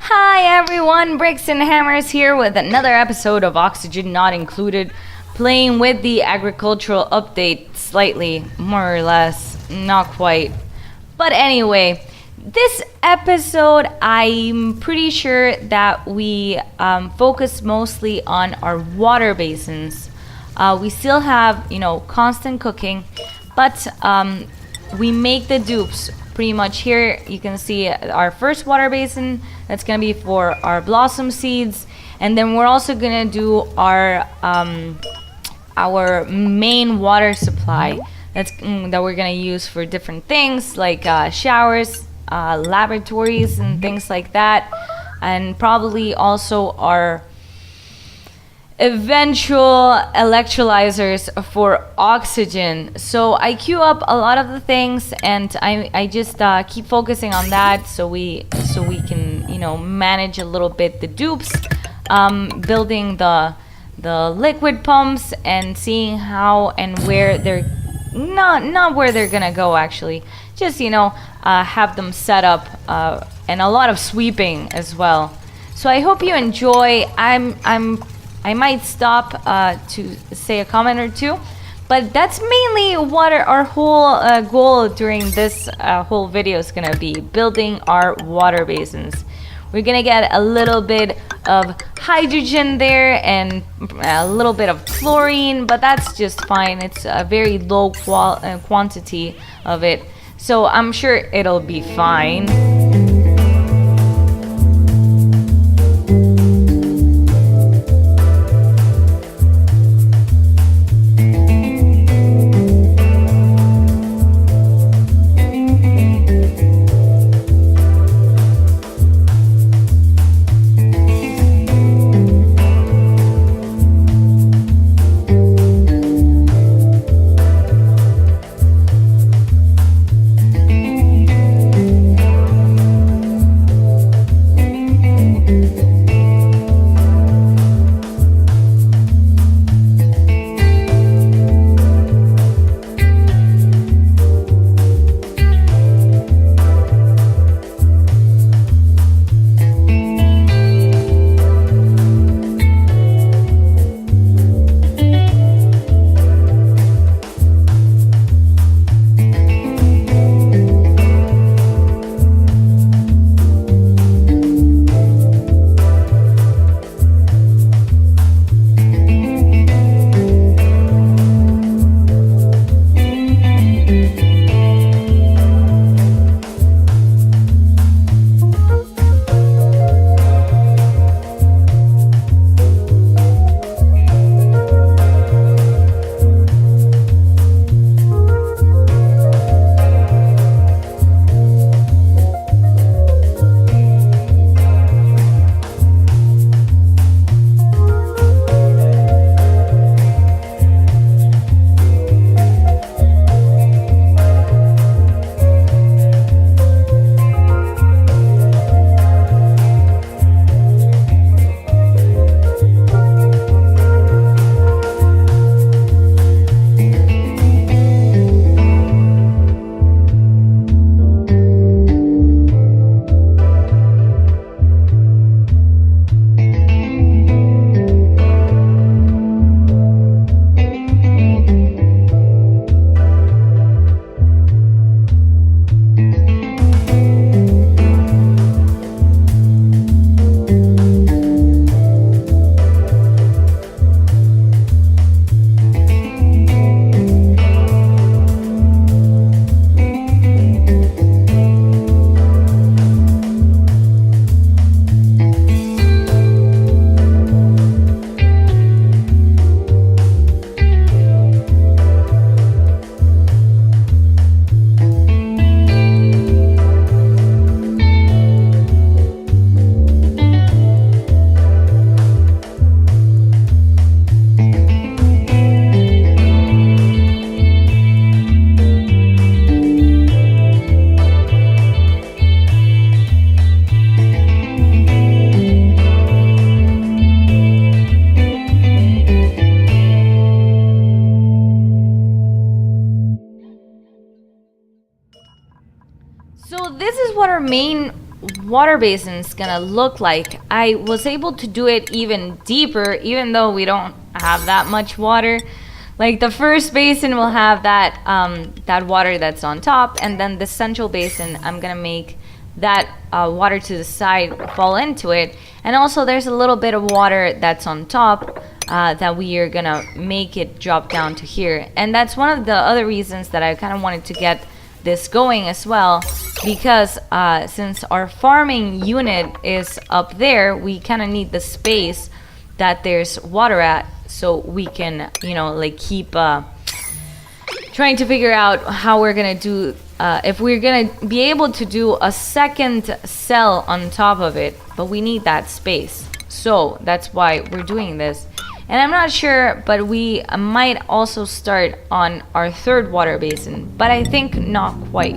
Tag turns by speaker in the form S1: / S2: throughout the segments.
S1: Hi everyone, Bricks and Hammers here with another episode of Oxygen Not Included, playing with the agricultural update slightly, more or less, not quite. But anyway, this episode I'm pretty sure that we focus mostly on our water basins. We still have, constant cooking, but we make the dupes pretty much here. You can see our first water basin. That's gonna be for our blossom seeds, and then we're also gonna do our main water supply. That we're gonna use for different things like showers, laboratories, and things like that, and probably also our eventual electrolyzers for oxygen. So I queue up a lot of the things, and I just keep focusing on that so we can manage a little bit the dupes, building the liquid pumps and seeing how and where they're not where they're gonna go, actually, just have them set up, and a lot of sweeping as well. So I hope you enjoy. I might stop to say a comment or two, but that's mainly what our whole goal during this whole video is gonna be: building our water basins. We're gonna get a little bit of hydrogen there and a little bit of chlorine, but that's just fine. It's a very low quantity of it, so I'm sure it'll be fine. So this is what our main water basin is gonna look like. I was able to do it even deeper, even though we don't have that much water. Like the first basin will have that that water that's on top, and then the central basin, I'm gonna make that water to the side fall into it. And also there's a little bit of water that's on top that we are gonna make it drop down to here. And that's one of the other reasons that I kind of wanted to get this going as well, because since our farming unit is up there, we kind of need the space that there's water at, so we can, you know, like keep trying to figure out how we're gonna do if we're gonna be able to do a second cell on top of it, but we need that space. So that's why we're doing this. And I'm not sure, but we might also start on our third water basin, but I think not quite.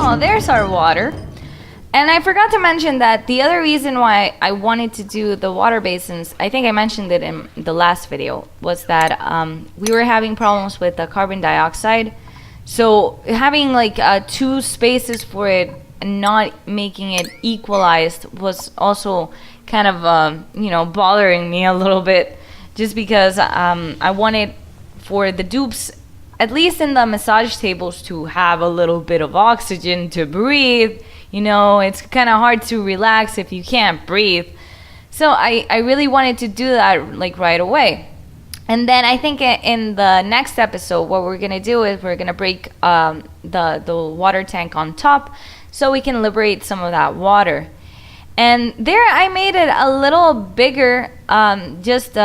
S1: Oh, there's our water. And I forgot to mention that the other reason why I wanted to do the water basins, I think I mentioned it in the last video, was that we were having problems with the carbon dioxide. So having like 2 spaces for it and not making it equalized was also kind of, you know, bothering me a little bit, just because I wanted for the dupes, at least in the massage tables, to have a little bit of oxygen to breathe. You know, it's kind of hard to relax if you can't breathe. So I really wanted to do that like right away. And then I think in the next episode, what we're gonna do is we're gonna break the water tank on top so we can liberate some of that water. And there I made it a little bigger, just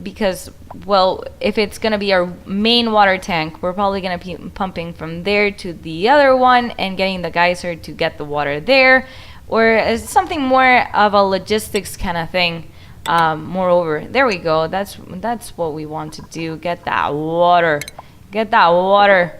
S1: because, well, if it's gonna be our main water tank, we're probably gonna be pumping from there to the other one and getting the geyser to get the water there, or something more of a logistics kind of thing. Moreover, there we go. That's what we want to do. Get that water. Get that water.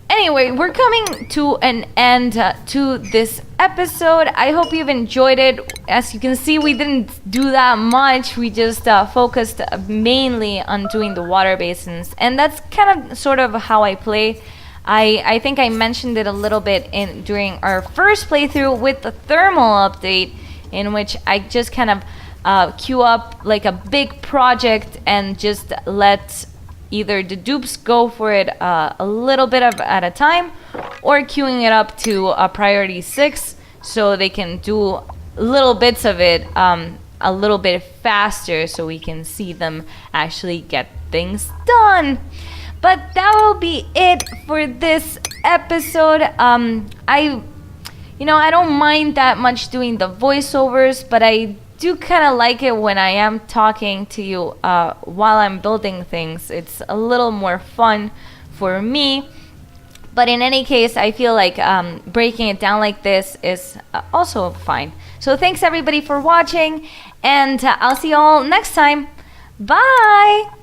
S1: Anyway, we're coming to an end to this episode. I hope you've enjoyed it. As you can see, we didn't do that much. We just focused mainly on doing the water basins, and that's kind of sort of how I play. I think I mentioned it a little bit during our first playthrough with the thermal update, in which I just kind of queue up like a big project and just let either the dupes go for it a little bit at a time, or queuing it up to a priority 6 so they can do little bits of it a little bit faster, so we can see them actually get things done. But that will be it for this episode. I don't mind that much doing the voiceovers, but I do kind of like it when I am talking to you while I'm building things. It's a little more fun for me. But in any case, I feel like breaking it down like this is also fine. So thanks everybody for watching, and I'll see you all next time. Bye!